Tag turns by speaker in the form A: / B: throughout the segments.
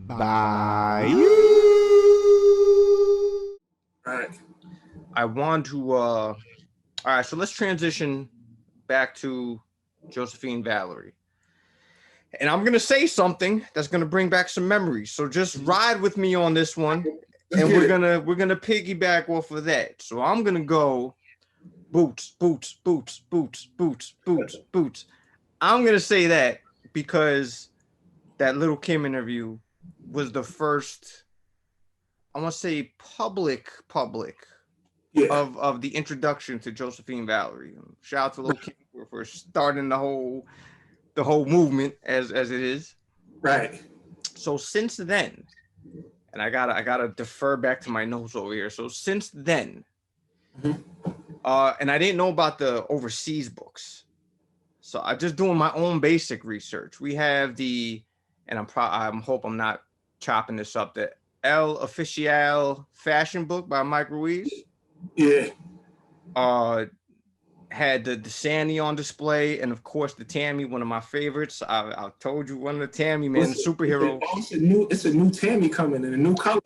A: by you.
B: All right.
C: I want to all right, so let's transition back to Josephine Valerie. And I'm gonna say something that's gonna bring back some memories. So just ride with me on this one. And we're gonna piggyback off of that. So I'm gonna go boots. I'm gonna say that because that Lil Kim interview was the first, I want to say public of the introduction to Josephine Valerie. Shout out to Lil Kim for starting the whole movement as it is.
B: Right.
C: So since then, and I gotta defer back to my notes over here. So since then, and I didn't know about the overseas books. So I'm just doing my own basic research. We have and I hope I'm not chopping this up, the El Oficial fashion book by Mike Ruiz.
B: Yeah.
C: Had the Sandy on display, and of course the Tammy, one of my favorites. I told you, one of the Tammy, man, superhero.
B: It's a new Tammy coming in a new color.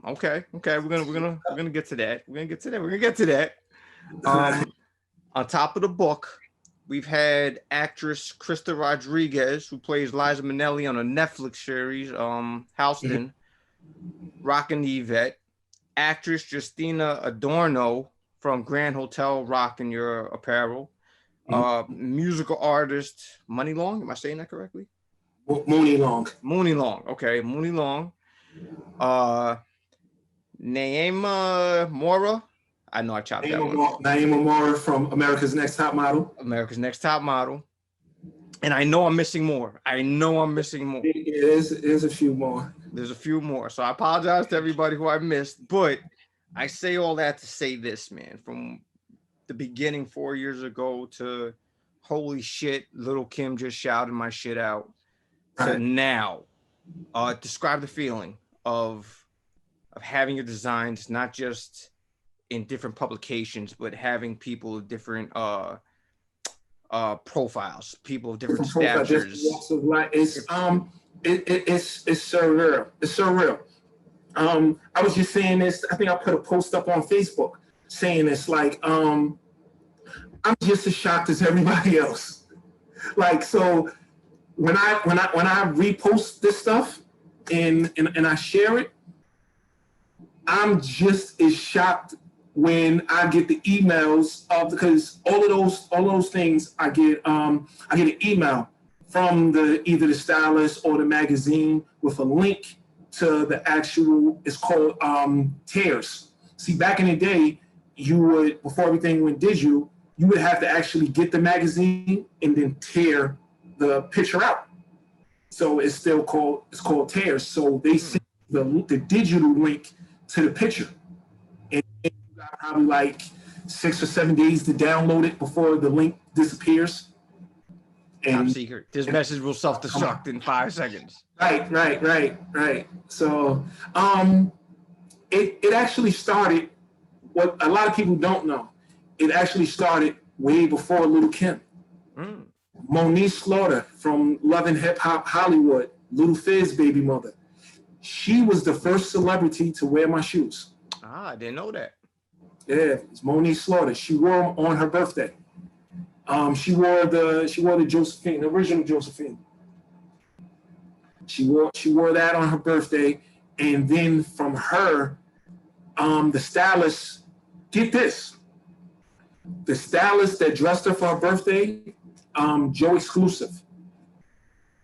C: Okay. We're gonna get to that. We're gonna get to that. On top of the book, we've had actress Krista Rodriguez, who plays Liza Minnelli on a Netflix series, Houston, rocking the Yvette. Actress Justina Adorno from Grand Hotel rocking your apparel. Musical artist Money Long, am I saying that correctly?
B: Mooney Long.
C: Okay, Mooney Long. Naima Mora. I know I chopped that one.
B: Naima Mora from America's Next Top Model. And
C: I know I'm missing more.
B: There's a few more.
C: There's a few more. So I apologize to everybody who I missed, but I say all that to say this, man. From the beginning 4 years ago to holy shit, Lil Kim just shouted my shit out to now. Describe the feeling of having your designs not just in different publications, but having people of different profiles, people of different statures.
B: It's surreal. It's surreal. I was just saying this. I think I put a post up on Facebook saying it's like I'm just as shocked as everybody else. Like, so when I repost this stuff and I share it, I'm just as shocked when I get the emails because all of those things I get an email from either the stylist or the magazine with a link to the actual, it's called tears. See, back in the day, you would, before everything went digital, you would have to actually get the magazine and then tear the picture out. So it's called tears. So they send the digital link to the picture. And you got probably like 6 or 7 days to download it before the link disappears.
C: Top secret. This message will self-destruct in 5 seconds.
B: Right. So it actually started, what a lot of people don't know, it actually started way before Lil Kim. Monique Slaughter from Love and Hip Hop Hollywood, Little Fizz baby mother. She was the first celebrity to wear my shoes.
C: I didn't know that.
B: Yeah, it's Monique Slaughter. She wore them on her birthday. She wore the Josephine, the original Josephine. She wore that on her birthday, and then from her, the stylist, get this, the stylist that dressed her for her birthday, Joe Exclusive.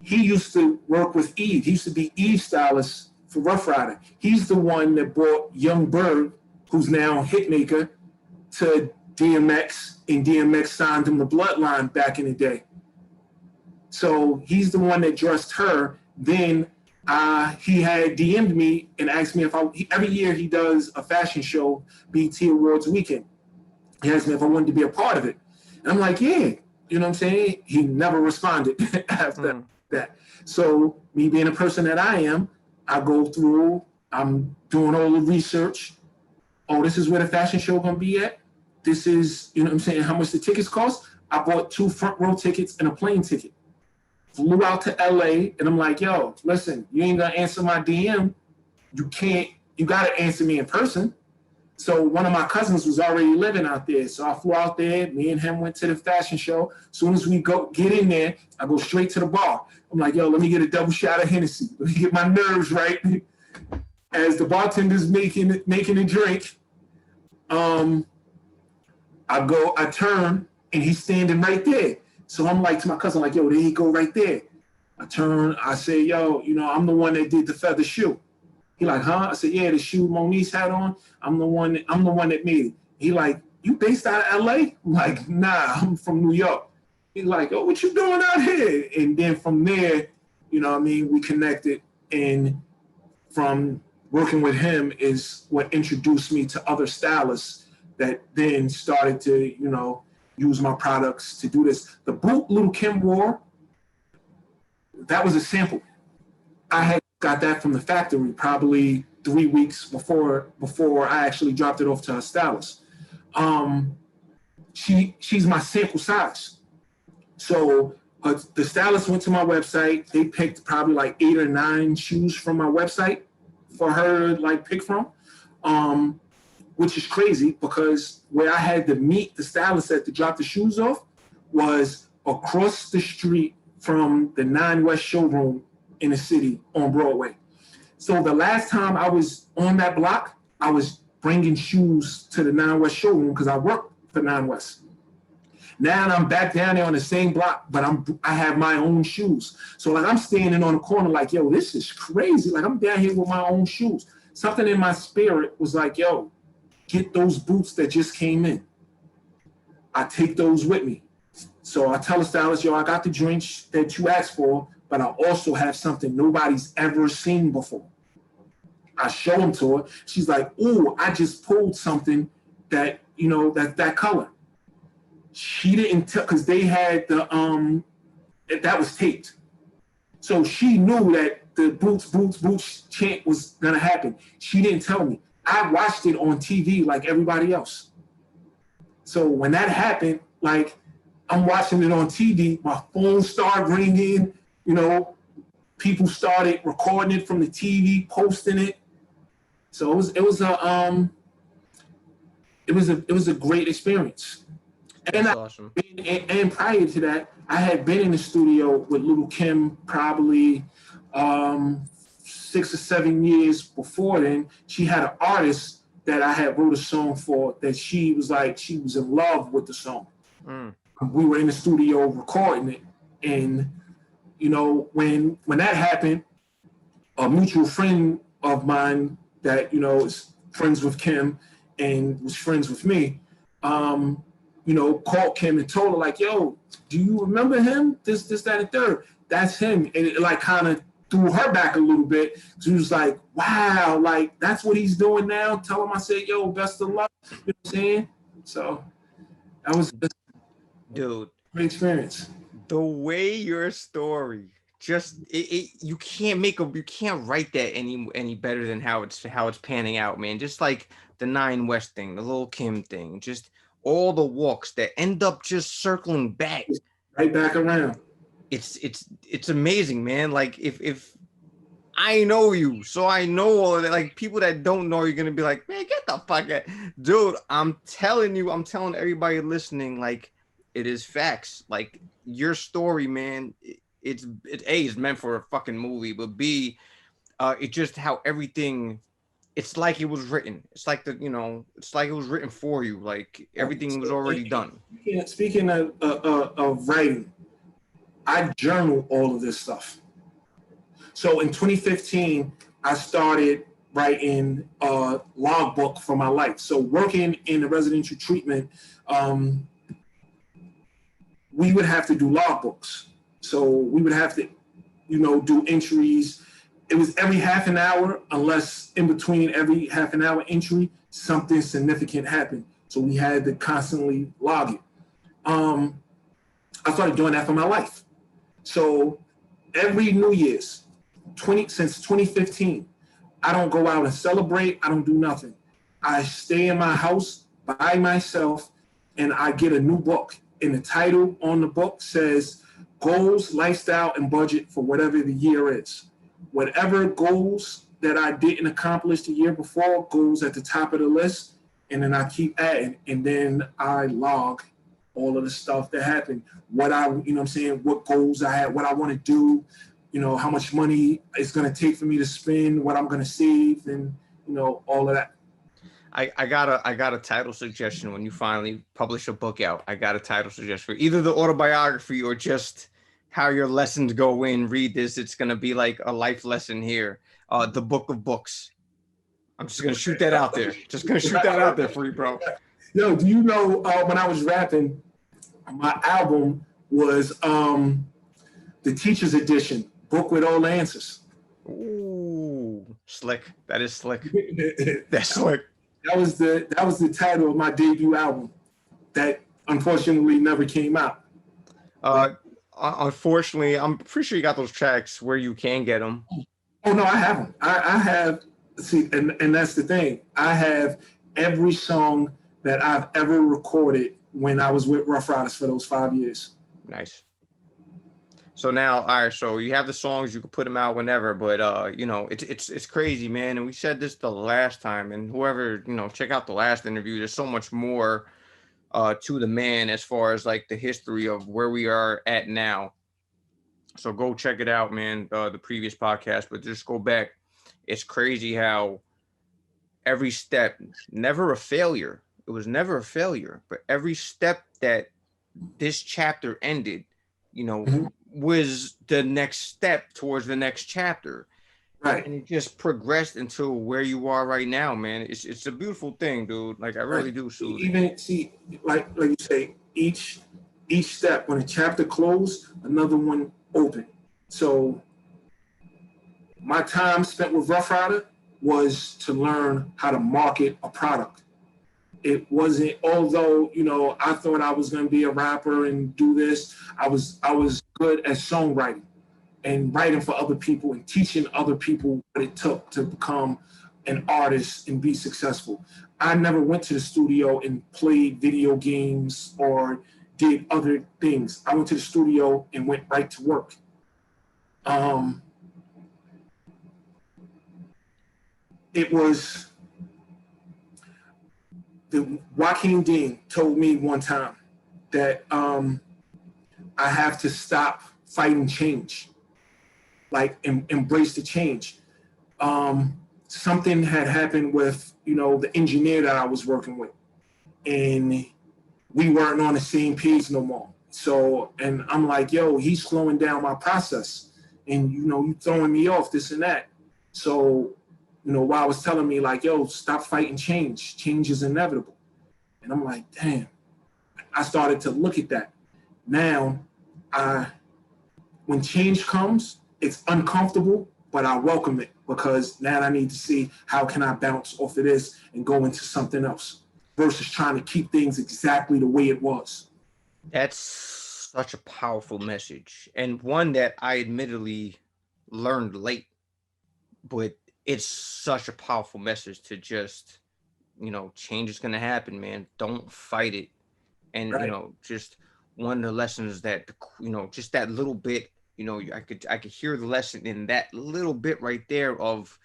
B: He used to work with Eve. He used to be Eve's stylist for Rough Rider. He's the one that brought Young Berg, who's now Hitmaker, to DMX, and DMX signed him the Bloodline back in the day. So he's the one that dressed her. Then he had DM'd me and asked me if every year he does a fashion show, BT Awards weekend. He asked me if I wanted to be a part of it. And I'm like, yeah, you know what I'm saying? He never responded after that. So me being a person that I am, I go through, I'm doing all the research. Oh, this is where the fashion show gonna be at. This is, you know what I'm saying, how much the tickets cost. I bought 2 front row tickets and a plane ticket flew out to LA, and I'm like, yo, listen, you ain't gonna answer my DM. You gotta answer me in person. So one of my cousins was already living out there. So I flew out there, me and him went to the fashion show. As soon as we get in there, I go straight to the bar. I'm like, yo, let me get a double shot of Hennessy. Let me get my nerves right. As the bartender's making a drink, I turn, and he's standing right there. So I'm like to my cousin, like, yo, there you go right there. I turn, I say, yo, I'm the one that did the feather shoe. He like, huh? I said, yeah, the shoe Moniece had on. I'm the one that made it. He like, you based out of LA? I'm like, nah, I'm from New York. He's like, oh, what you doing out here? And then from there, we connected. And from working with him is what introduced me to other stylists that then started to, use my products to do this. The boot Lil Kim wore, that was a sample. I had got that from the factory probably 3 weeks before I actually dropped it off to her stylist. She's my sample size. So the stylist went to my website. They picked probably like 8 or 9 shoes from my website for her to like pick from, which is crazy because where I had to meet the stylist at to drop the shoes off was across the street from the 9 West showroom in the city on Broadway. So the last time I was on that block, I was bringing shoes to the 9 West showroom because I worked for 9 West. Now I'm back down there on the same block, but I have my own shoes. So like I'm standing on the corner like, yo, this is crazy. Like I'm down here with my own shoes. Something in my spirit was like, yo, get those boots that just came in. I take those with me. So I tell the stylist, yo, I got the drinks that you asked for, but I also have something nobody's ever seen before. I show them to her. She's like, ooh, I just pulled something that, that color. She didn't tell, because they had that was taped. So she knew that the boots chant was going to happen. She didn't tell me. I watched it on TV like everybody else. So when that happened, like I'm watching it on TV, my phone started ringing, people started recording it from the TV, posting it. So it was a great experience. And
C: awesome.
B: And prior to that, I had been in the studio with Lil Kim probably 6 or 7 years before then. She had an artist that I had wrote a song for that she was in love with the song. Mm. We were in the studio recording it. And, when that happened, a mutual friend of mine that, is friends with Kim and was friends with me, called Kim and told her like, yo, do you remember him? This, that, and third. That's him. And it like kind of threw her back a little bit. She was like, wow, like that's what he's doing now. Tell him I said, yo, best of luck. You know what I'm saying? So that was
C: dude,
B: great experience.
C: The way your story just you can't write that any better than how it's panning out, man. Just like the 9 West thing, the Lil Kim thing, just all the walks that end up just circling back
B: right back around.
C: It's amazing, man. Like if I know you, so I know all of that. Like people that don't know, you're gonna be like, man, get the fuck out, dude. I'm telling everybody listening, like it is facts. Like your story, man. It's A, is meant for a fucking movie, but B, it's just how everything. It's like it was written. It's like it's like it was written for you. Like everything was already done.
B: Speaking of writing, I journal all of this stuff. So in 2015, I started writing a logbook for my life. So working in the residential treatment, we would have to do logbooks. So we would have to, do entries. It was every half an hour, unless in between every half an hour entry, something significant happened. So we had to constantly log it. I started doing that for my life. So every New Year's, since 2015, I don't go out and celebrate. I don't do nothing. I stay in my house by myself and I get a new book. And the title on the book says, goals, lifestyle, and budget for whatever the year is. Whatever goals that I didn't accomplish the year before goes at the top of the list, and then I keep adding, and then I log all of the stuff that happened, what I, what goals I had, what I want to do, how much money it's going to take for me to spend, what I'm going to save, and, all of that.
C: I got a title suggestion when you finally publish a book out. I got a title suggestion for either the autobiography or just how your lessons go in. Read this. It's going to be like a life lesson here. The Book of Books. I'm just going to shoot that out there. Just going to shoot that out there for you, bro.
B: No, do you know when I was rapping, my album was the Teacher's Edition, book with all the answers.
C: Ooh, slick. That is slick. That's slick.
B: That was the title of my debut album that unfortunately never came out.
C: Unfortunately, I'm pretty sure you got those tracks where you can get them.
B: Oh no, I haven't. I have, see, and that's the thing. I have every song that I've ever recorded when I was with Rough Riders for those 5 years.
C: Nice. So now, all right, so you have the songs, you can put them out whenever, but it's crazy, man. And we said this the last time, and whoever, check out the last interview. There's so much more to the man as far as like the history of where we are at now. So go check it out, man, the previous podcast, but just go back. It's crazy how every step, never a failure. It was never a failure, but every step that this chapter ended, was the next step towards the next chapter.
B: Right.
C: And it just progressed into where you are right now, man. It's a beautiful thing, dude. Like I really do. So
B: even see, like you say, each step, when a chapter closed, another one opened. So my time spent with Rough Rider was to learn how to market a product. It wasn't, although, I thought I was going to be a rapper and do this, I was good at songwriting and writing for other people and teaching other people what it took to become an artist and be successful. I never went to the studio and played video games or did other things. I went to the studio and went right to work. It was... Joaquin Dean told me one time that I have to stop fighting change, like embrace the change. Something had happened with, the engineer that I was working with, and we weren't on the same page no more. So, and I'm like, yo, he's slowing down my process, and you throwing me off, this and that. So, while I was telling me like, yo, stop fighting change. Change is inevitable. And I'm like, damn. I started to look at that. Now, when change comes, it's uncomfortable, but I welcome it because now I need to see how can I bounce off of this and go into something else versus trying to keep things exactly the way it was.
C: That's such a powerful message, and one that I admittedly learned late, but it's such a powerful message to just, change is going to happen, man. Don't fight it. And,
B: right.
C: Just one of the lessons that, just that little bit, I could hear the lesson in that little bit right there of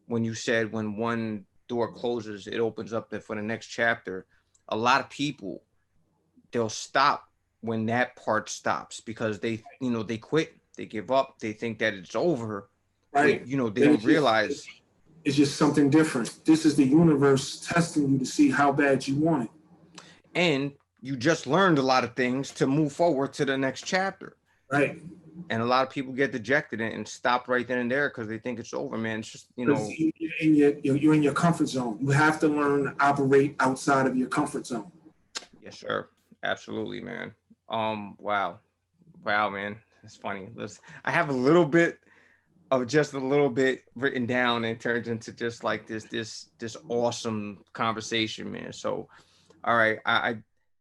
C: when you said, when one door closes, it opens up for the next chapter. A lot of people, they'll stop when that part stops because they quit, they give up, they think that it's over.
B: Right.
C: But, they don't realize
B: it's just something different. This is the universe testing you to see how bad you want it.
C: And you just learned a lot of things to move forward to the next chapter.
B: Right.
C: And a lot of people get dejected and stop right then and there because they think it's over, man. It's just,
B: You're in your comfort zone. You have to learn to operate outside of your comfort zone.
C: Yes, sir. Absolutely, man. Wow, man. It's funny. I have a little bit written down and turns into just like this awesome conversation, man. So, all right, I